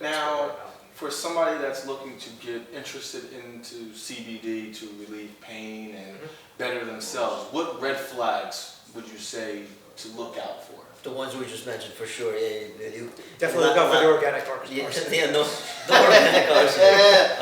Now, for somebody that's looking to get interested into CBD to relieve pain and better themselves, what red flags would you say to look out for? The ones we just mentioned, for sure. You definitely look out for the organic arsenic. No organic arsenic.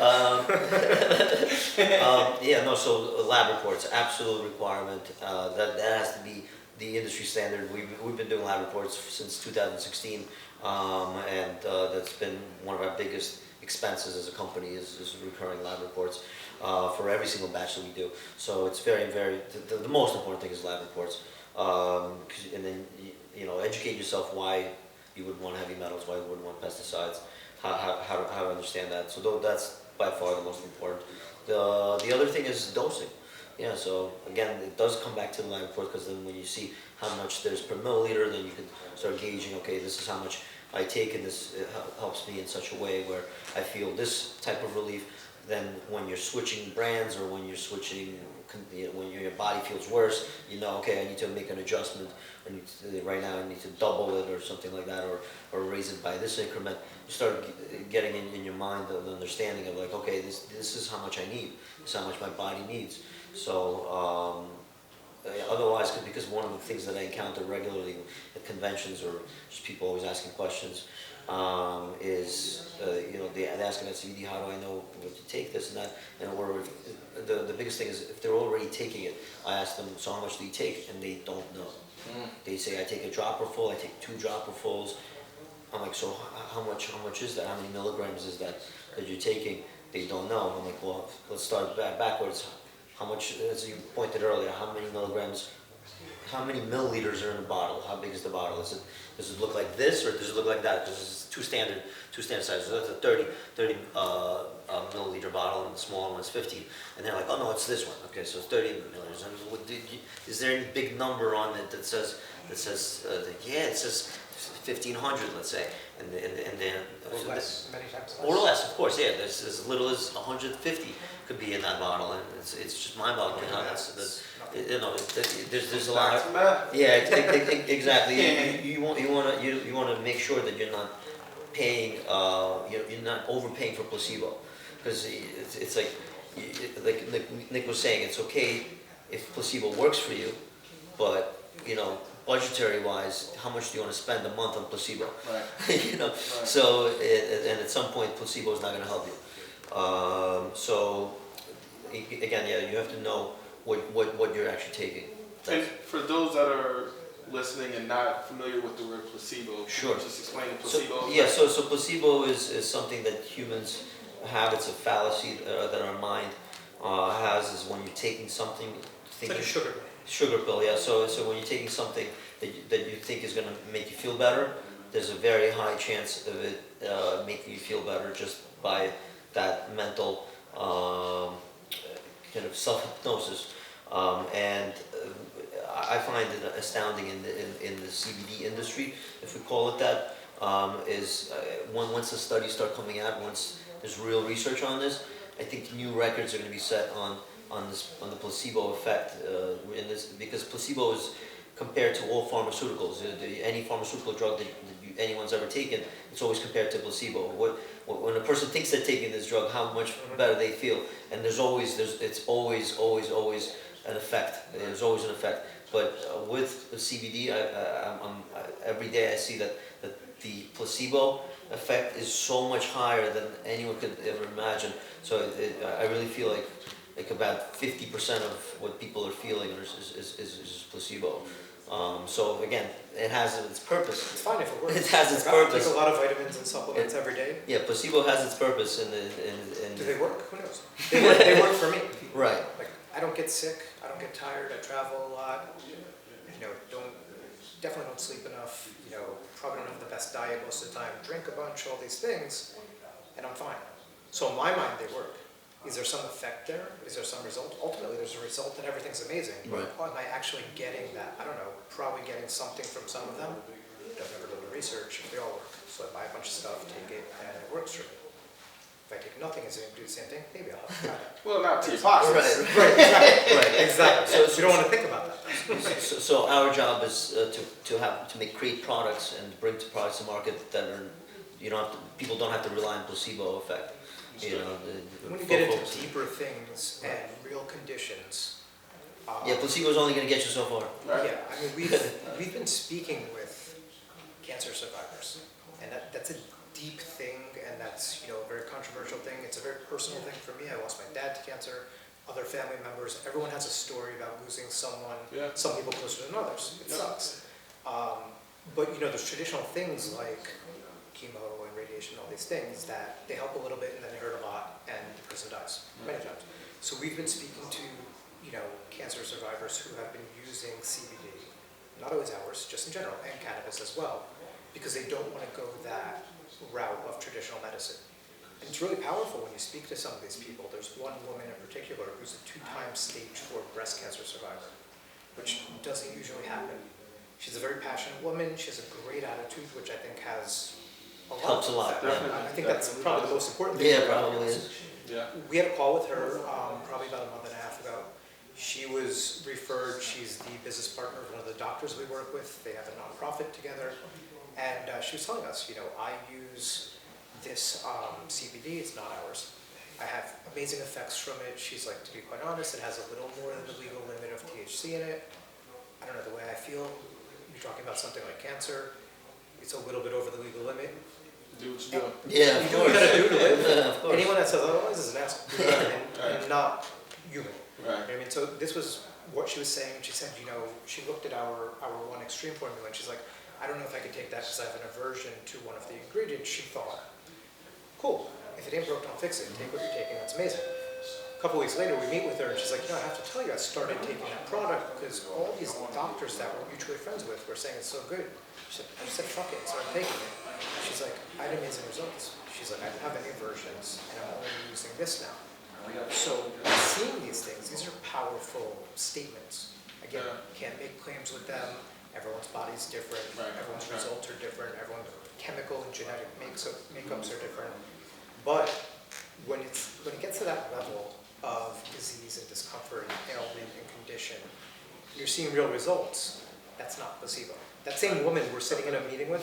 So lab reports, absolute requirement. That has to be the industry standard. We've been doing lab reports since 2016, and that's been one of our biggest expenses as a company is recurring lab reports for every single batch that we do. So it's very, very, the most important thing is lab reports. And then, educate yourself why you would want heavy metals, why you wouldn't want pesticides, how to understand that. So that's by far the most important. The other thing is dosing. Yeah, so again, it does come back to the lab report, because then when you see how much there's per milliliter, then you can start gauging, okay, this is how much I take, and this helps me in such a way where I feel this type of relief. Then when you're switching brands, or when you're switching, when your body feels worse, okay, I need to make an adjustment. Right now I need to double it or something like that, or raise it by this increment. You start getting in your mind the understanding of like, okay, this is how much I need, this is how much my body needs. So otherwise, because one of the things that I encounter regularly at conventions, or just people always asking questions, is they ask about CBD, how do I know what to take, this and that, or the biggest thing is if they're already taking it, I ask them, so how much do you take, and they don't know. They say, I take a dropper full, I take 2 dropperfuls. I'm like, so how much is that? How many milligrams is that you're taking? They don't know. I'm like, well, let's start backwards. How much, as you pointed earlier, how many milligrams, how many milliliters are in a bottle? How big is the bottle? Does it look like this, or does it look like that? Because it's two standard sizes. So that's a 30 milliliter bottle, and the smaller one is 50. And they're like, oh no, it's this one. Okay, so it's 30 milliliters. And is there any big number on it that says yeah, it says 1,500, let's say, and then or less, many times less. Or less, of course. Yeah, there's as little as 150 could be in that bottle, and it's just mind-boggling how that's there's a lot of, yeah, exactly. You want to make sure that you're not paying, you're not overpaying for placebo, because it's like Nick was saying, it's okay if placebo works for you, but budgetary wise, how much do you want to spend a month on placebo? Right. Right. So and at some point placebo is not going to help you. So again, yeah, you have to know what you're actually taking. And for those that are listening and not familiar with the word placebo, sure, just explain the placebo. So placebo is something that humans have. It's a fallacy that our mind has, is when you're taking something, it's like a sugar pill. Sugar pill, yeah. So when you're taking something that you think is going to make you feel better, there's a very high chance of it making you feel better just by that mental kind of self-hypnosis. And I find it astounding in the CBD industry, if we call it that, is once the studies start coming out, once there's real research on this, I think new records are going to be set on the placebo effect in this, because placebo is compared to all pharmaceuticals. Any pharmaceutical drug that anyone's ever taken, it's always compared to placebo. When a person thinks they're taking this drug, how much better they feel, and it's always an effect. There's always an effect. But with the CBD, every day I see that the placebo effect is so much higher than anyone could ever imagine. So I really feel like about 50% of what people are feeling is placebo. So again, it has its purpose. It's fine if it works. It has its purpose. I take a lot of vitamins and supplements every day. Yeah, placebo has its purpose. Do they work? Who knows? They work for me. Right. Like, I don't get sick. I don't get tired. I travel a lot. Definitely don't sleep enough. Probably don't have the best diet most of the time. Drink a bunch, all these things, and I'm fine. So in my mind, they work. Is there some effect there? Is there some result? Ultimately, there's a result and everything's amazing. Right. But am I actually getting that? I don't know. Probably getting something from some of them. I've never done the research. They all work. So I buy a bunch of stuff, take it, and it works for me. If I take nothing, is it going to do the same thing? Maybe I'll have to try that. Well, not to your pockets. Right, exactly. So you don't want to think about that. So our job is to create products and bring products to market that people don't have to rely on placebo effect. You know, When you get into deeper things and real conditions. yeah, placebo is only going to get you so far. Yeah, I mean, we've been speaking with cancer survivors, and that's a deep thing, and that's, a very controversial thing. It's a very personal thing for me. I lost my dad to cancer, other family members. Everyone has a story about losing someone, some people closer than others. It sucks. But, there's traditional things like chemo and radiation, all these things that they help a little bit and then they hurt a lot and the person dies many times. So we've been speaking to, cancer survivors who have been using CBD, not always ours, just in general, and cannabis as well, because they don't want to go that route of traditional medicine. And it's really powerful when you speak to some of these people. There's one woman in particular who's a 2-time stage 4 breast cancer survivor, which doesn't usually happen. She's a very passionate woman. She has a great attitude, which I think has Helps a lot. I think that's probably the most important thing. Yeah, probably is. Yeah. We had a call with her probably about a month and a half ago. She was referred, she's the business partner of one of the doctors we work with. They have a nonprofit together. And she was telling us, I use this CBD, it's not ours. I have amazing effects from it. She's like, to be quite honest, it has a little more than the legal limit of THC in it. I don't know, the way I feel, you're talking about something like cancer, it's a little bit over the legal limit. Do what you do. Yeah, You of do what you course. gotta do to live. Of course. Anyone that says otherwise is an asshole and not human. Right. You know what I mean, so this was what she was saying. She said, she looked at our one extreme formula and she's like, I don't know if I could take that because I have an aversion to one of the ingredients. She thought, cool, if it ain't broke, don't fix it. Take what you're taking, that's amazing. A couple weeks later, we meet with her and she's like, I have to tell you, I started taking that product because all these doctors that we're mutually friends with were saying it's so good. I just said, fuck it, and started taking it. She's like, I had amazing results. She's like, I don't have any aversions and I'm only using this now. So seeing these things, these are powerful statements. Again, you can't make claims with them. Everyone's body's different. Everyone's results are different. Everyone's chemical and genetic makeups are different. But when it gets to that level of disease and discomfort and ailment and condition, you're seeing real results. That's not placebo. That same woman we're sitting in a meeting with,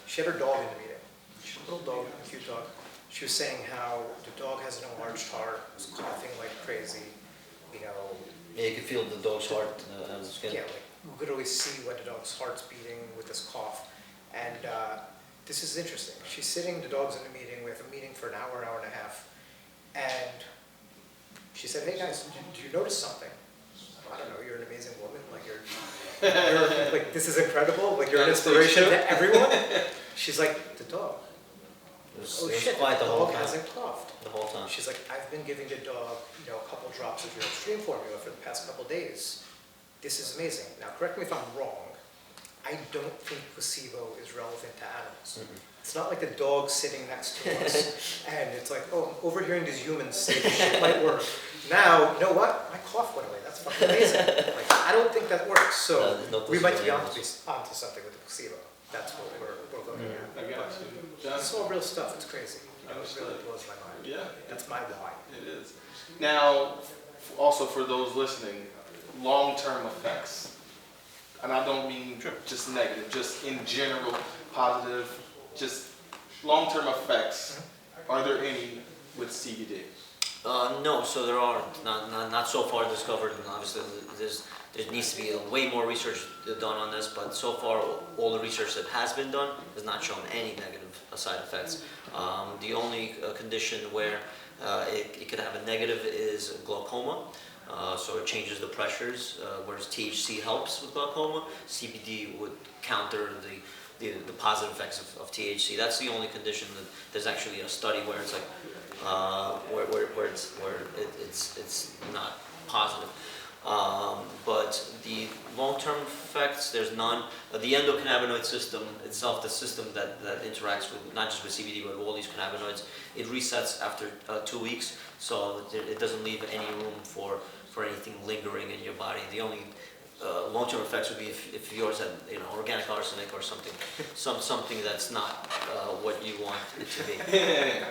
she had her dog in the meeting. She had a little dog, a cute dog. She was saying how the dog has an enlarged heart, was coughing like crazy, Yeah, you can feel the dog's heart on the skin. Yeah, like you literally see when the dog's heart's beating with this cough. And this is interesting. She's sitting, the dog's in the meeting, we have a meeting for an hour and a half. And she said, hey guys, do you notice something? I don't know, you're an amazing woman, like you're like, this is incredible, like you're an inspiration to everyone. She's like, the dog. Oh shit, quiet the the whole dog time. hasn't coughed. The whole time. She's like, I've been giving the dog, a couple drops of your extreme formula for the past couple days. This is amazing. Now, correct me if I'm wrong. I don't think placebo is relevant to animals. It's not like the dog sitting next to us and it's like, oh, I'm overhearing these humans say this shit might work. Now, you know what? My cough went away. That's fucking amazing. Like, I don't think that works. So No we might be placebo onto something with the placebo. That's what we're looking at. I got you. John? It's all real stuff. It's crazy. It really blows my mind. Yeah. That's my why. It is. Now, also for those listening, long-term effects. And I don't mean just negative, just in general, positive, just long-term effects. Are there any with CBD? No, so there are not so far discovered, and obviously there needs to be way more research done on this, but so far all the research that has been done has not shown any negative side effects. The only condition where it could have a negative is glaucoma. So it changes the pressures, whereas THC helps with glaucoma, CBD would counter the positive effects of THC. That's the only condition that there's actually a study where it's like where it's not positive. But the long-term effects, there's none. The endocannabinoid system itself, the system that interacts with not just with CBD but all these cannabinoids, it resets after 2 weeks, so it doesn't leave any room for anything lingering in your body. The only long-term effects would be if yours had organic arsenic or something that's not what you want it to be.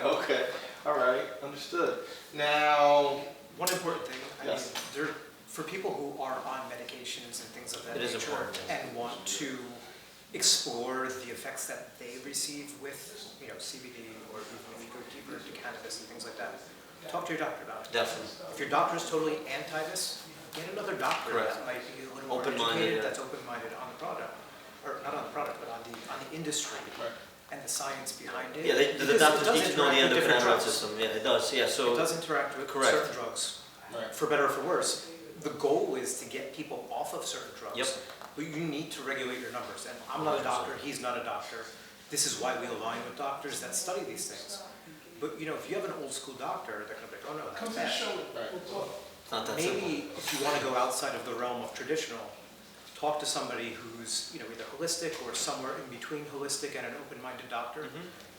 Okay, all right, understood. Now, One important thing, I Yes. mean, for people who are on medications and things of that It is nature important. and want to explore the effects that they receive with, CBD, or even if you go deeper into cannabis and things like that. Talk to your doctor about it. Definitely. If your doctor is totally anti this, get another doctor Correct. that might be a little more Open-minded, educated, yeah. that's open-minded on the product, or not on the product, but on the industry Right. and the science behind it. Yeah, the Because doctors it does need to know the interact with different endocannabinoid drugs. system. Yeah, it does. Yeah, It so does interact with Correct. certain drugs, Right. for better or for worse. The goal is to get people off of certain drugs. Yep. But you need to regulate your numbers. And I'm not a 100%. doctor, he's not a doctor. This is why we align with doctors that study these things. But if you have an old school doctor, they're gonna be like, oh no, that's bad. Right. it's not that simple. Maybe if you wanna go outside of the realm of traditional, talk to somebody who's, either holistic or somewhere in between holistic and an open-minded doctor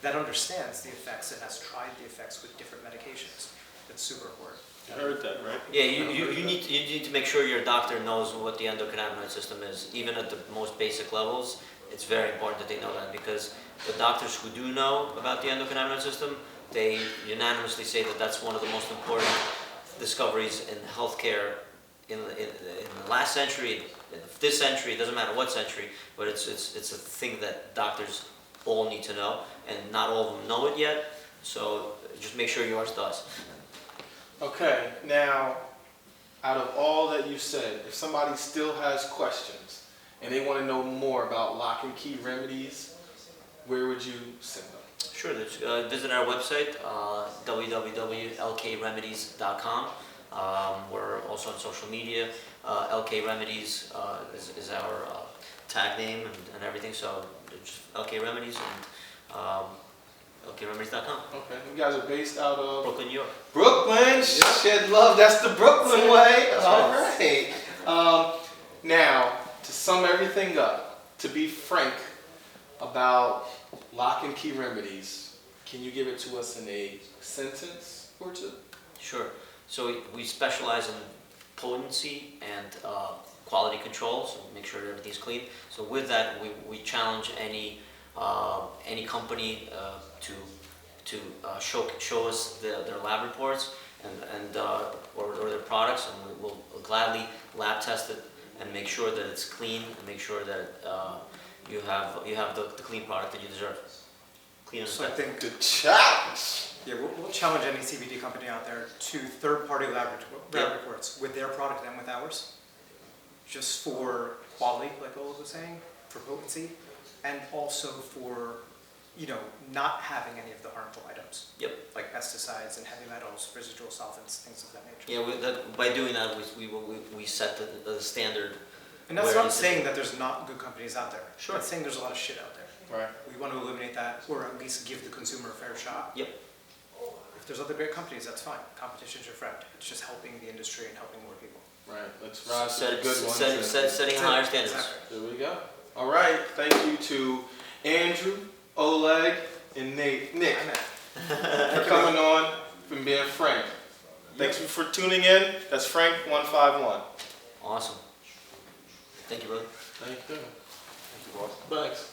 that understands the effects and has tried the effects with different medications. That's super important. I heard that, right? Yeah, you need to make sure your doctor knows what the endocannabinoid system is, even at the most basic levels. It's very important that they know that, because the doctors who do know about the endocannabinoid system, they unanimously say that that's one of the most important discoveries in healthcare in the last century, in this century. It doesn't matter what century, but it's a thing that doctors all need to know, and not all of them know it yet. So just make sure yours does. Okay, now, out of all that you said, if somebody still has questions and they want to know more about Lock and Key Remedies, where would you send them? Sure, visit our website, www.lkremedies.com. We're also on social media. LK Remedies is our tag name and everything, so just LK Remedies and lkremedies.com. Okay, you guys are based out of Brooklyn, New York. Brooklyn. Shed love. That's the Brooklyn way. All right. Now, to sum everything up, to be frank about Lock and Key Remedies, can you give it to us in a sentence or two? Sure. So we specialize in potency and quality control, so make sure everything's clean. So with that, we challenge any company to show us their lab reports or their products, and we'll gladly lab test it and make sure that it's clean and make sure that you have the clean product that you deserve. Clean and So I think, Good challenge. yeah, we'll challenge any CBD company out there to third-party lab reports with their product and with ours, just for quality, like Ola was saying, for potency, and also for, not having any of the harmful items. Yep. Like pesticides and heavy metals, residual solvents, things of that nature. Yeah, by doing that, we set the standard. And that's where not it's- saying that there's not good companies out there. Sure. That's saying there's a lot of shit out there. Right. We want to eliminate that, or at least give the consumer a fair shot. Yep. If there's other great companies, that's fine. Competition's your friend. It's just helping the industry and helping more people. Right. Let's rise to the good ones. Setting higher standards. Exactly. There we go. All right. Thank you to Andrew, Oleg, and Nick for coming on and being frank. Thanks for tuning in. That's FRANK151. Awesome. Thank you, brother. Thank you. Thank you, boss. Thanks.